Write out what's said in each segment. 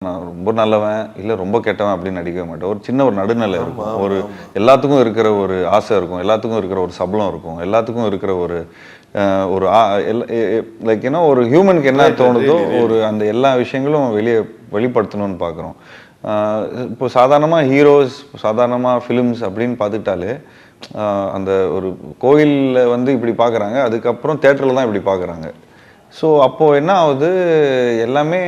நான் ரொம்ப நல்லவன் இல்லை ரொம்ப கெட்டவன் அப்படின்னு நடிக்கவே மாட்டேன். ஒரு சின்ன ஒரு நடுநிலை இருக்கும். ஒரு எல்லாத்துக்கும் இருக்கிற ஒரு ஆசை இருக்கும், எல்லாத்துக்கும் இருக்கிற ஒரு சபலம் இருக்கும், எல்லாத்துக்கும் இருக்கிற ஒரு ஒரு லைக் ஏன்னா ஒரு ஹியூமனுக்கு என்ன தோணுதோ ஒரு அந்த எல்லா விஷயங்களும் வெளிப்படுத்தணும்னு பார்க்குறோம். இப்போ சாதாரணமாக ஹீரோஸ், சாதாரணமாக ஃபிலிம்ஸ் அப்படின்னு பார்த்துக்கிட்டாலே அந்த ஒரு கோயிலில் வந்து இப்படி பார்க்குறாங்க, அதுக்கப்புறம் தேட்டரில் தான் இப்படி பார்க்குறாங்க. ஸோ அப்போது என்ன ஆகுது, எல்லாமே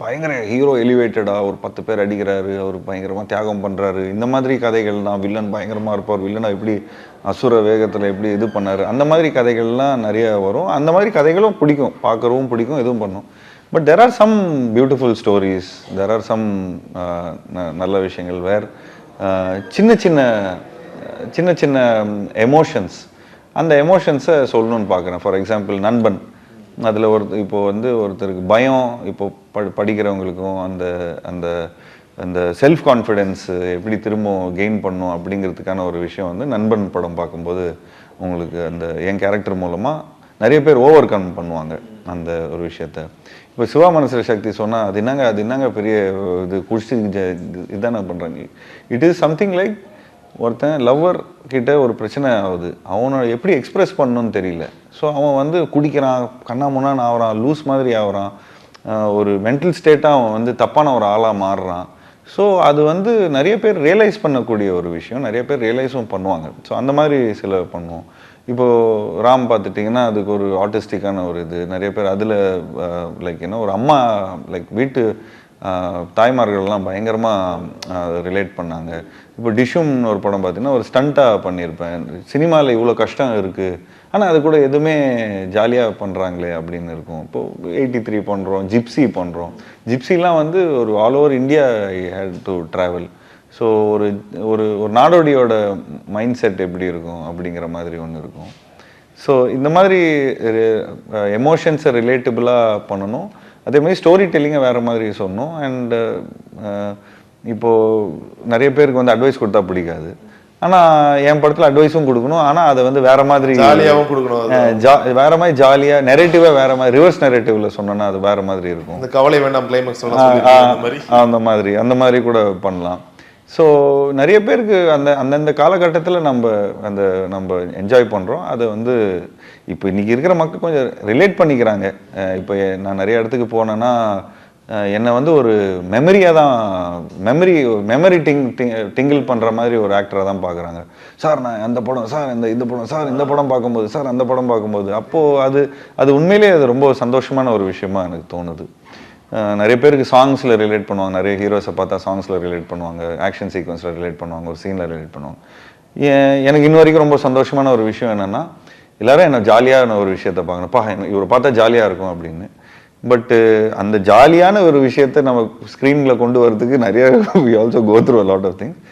பயங்கர ஹீரோ எலிவேட்டடாக ஒரு 10 பேர் அடிக்கிறாரு, அவர் பயங்கரமாக தியாகம் பண்ணுறாரு, இந்த மாதிரி கதைகள் தான். வில்லன் பயங்கரமாக இருப்பார், வில்லனை எப்படி அசுர வேகத்தில் எப்படி இது பண்ணார், அந்த மாதிரி கதைகள்லாம் நிறைய வரும். அந்த மாதிரி கதைகளும் பிடிக்கும், பார்க்குறவும் பிடிக்கும், எதுவும் பண்ணும். But there are some beautiful stories, there are some நல்ல விஷயங்கள் வேர் சின்ன சின்ன சின்ன சின்ன எமோஷன்ஸ், அந்த எமோஷன்ஸை சொல்லணும்னு பார்க்குறேன். ஃபார் எக்ஸாம்பிள் நண்பன், அதில் இப்போது வந்து ஒருத்தருக்கு பயம், இப்போது படிக்கிறவங்களுக்கும் அந்த அந்த அந்த செல்ஃப் கான்ஃபிடென்ஸ் எப்படி திரும்ப கெயின் பண்ணும் அப்படிங்கிறதுக்கான ஒரு விஷயம் வந்து நண்பன் படம் பார்க்கும்போது உங்களுக்கு அந்த என் கேரக்டர் மூலமாக நிறைய பேர் ஓவர் கம் பண்ணுவாங்க அந்த ஒரு விஷயத்த. இப்போ சிவா மனசுல சக்தி சொன்னால் அது என்னங்க பெரிய இது குடிச்சு இதுதானே பண்ணுறாங்க. இட் இஸ் சம்திங் லைக் ஒருத்தன் லவ்வர் கிட்ட ஒரு பிரச்சனை ஆகுது, அவனை எப்படி எக்ஸ்பிரஸ் பண்ணணும்னு தெரியல. ஸோ அவன் வந்து குடிக்கிறான், கண்ணா முன்னான்னு ஆகிறான், லூஸ் மாதிரி ஆகிறான், ஒரு மென்டல் ஸ்டேட்டாக அவன் வந்து தப்பான ஒரு ஆளாக மாறுறான். ஸோ அது வந்து நிறைய பேர் ரியலைஸ் பண்ணக்கூடிய ஒரு விஷயம், நிறைய பேர் ரியலைஸும் பண்ணுவாங்க. ஸோ அந்த மாதிரி சில பண்ணுவோம். இப்போது ராம் பார்த்துட்டிங்கன்னா அதுக்கு ஒரு ஆர்டிஸ்டிக்கான ஒரு இது நிறைய பேர் அதில் லைக் என்ன ஒரு அம்மா லைக் வீட்டு தாய்மார்கள்லாம் பயங்கரமாக ரிலேட் பண்ணாங்க. இப்போ டிஷ்யூம்னு ஒரு படம் பார்த்தீங்கன்னா ஒரு ஸ்டண்ட்டாக பண்ணியிருப்பேன். சினிமாவில் இவ்வளோ கஷ்டம் இருக்குது, ஆனால் அது கூட எதுவுமே ஜாலியாக பண்ணுறாங்களே அப்படின்னு இருக்கும். இப்போது 83 பண்ணுறோம், ஜிப்சி பண்ணுறோம். ஜிப்சிலாம் வந்து ஒரு all over India I had to travel. So ஒரு ஒரு ஒரு நாடோடியோட மைண்ட் செட் எப்படி இருக்கும் அப்படிங்கிற மாதிரி ஒன்று இருக்கும். ஸோ இந்த மாதிரி எமோஷன்ஸை ரிலேட்டபிளாக பண்ணணும். அதே மாதிரி ஸ்டோரி டெல்லிங்கை வேறு மாதிரி சொன்னோம். அண்டு இப்போது நிறைய பேருக்கு வந்து அட்வைஸ் கொடுத்தா பிடிக்காது, ஆனால் என் படத்தில் அட்வைஸும் கொடுக்கணும், ஆனால் அதை வந்து வேறு மாதிரி ஜாலியாகவும் கொடுக்கணும், வேறு மாதிரி ஜாலியாக நெரேட்டிவாக வேறு மாதிரி ரிவர்ஸ் நெரேட்டிவில் சொன்னோன்னா அது வேறு மாதிரி இருக்கும். அந்த கவலை வேண்டாம் கிளைமேக்ஸ் அந்த மாதிரி கூட பண்ணலாம். ஸோ நிறைய பேருக்கு அந்தந்த காலகட்டத்தில் நம்ம என்ஜாய் பண்ணுறோம். அதை வந்து இப்போ இன்றைக்கி இருக்கிற மக்கள் கொஞ்சம் ரிலேட் பண்ணிக்கிறாங்க. இப்போ நான் நிறைய இடத்துக்கு போனேன்னா என்னை வந்து ஒரு மெமரியாக தான் மெமரி டிங்கிள் பண்ணுற மாதிரி ஒரு ஆக்டராக தான் பார்க்குறாங்க. சார் நான் அந்த படம், சார் இந்த படம், சார் இந்த படம் பார்க்கும்போது, சார் அந்த படம் பார்க்கும்போது, அப்போது அது உண்மையிலே அது ரொம்ப சந்தோஷமான ஒரு விஷயமா எனக்கு தோணுது. நிறைய பேருக்கு சாங்ஸில் ரிலேட் பண்ணுவாங்க, நிறைய ஹீரோஸை பார்த்தா சாங்ஸில் ரிலேட் பண்ணுவாங்க, ஆக்ஷன் சீக்வன்ஸில் ரிலேட் பண்ணுவாங்க, ஒரு சீனில் ரிலேட் பண்ணுவாங்க. எனக்கு இன்ன வரைக்கும் ரொம்ப சந்தோஷமான ஒரு விஷயம் என்னென்னா எல்லோரும் என்ன ஜாலியான ஒரு விஷயத்த பார்க்கணும்ப்பா, இவரை பார்த்தா ஜாலியாக இருக்கும் அப்படின்னு. பட்டு அந்த ஜாலியான ஒரு விஷயத்தை நம்ம ஸ்க்ரீனில் கொண்டு வரதுக்கு நிறைய we also go through a lot of things.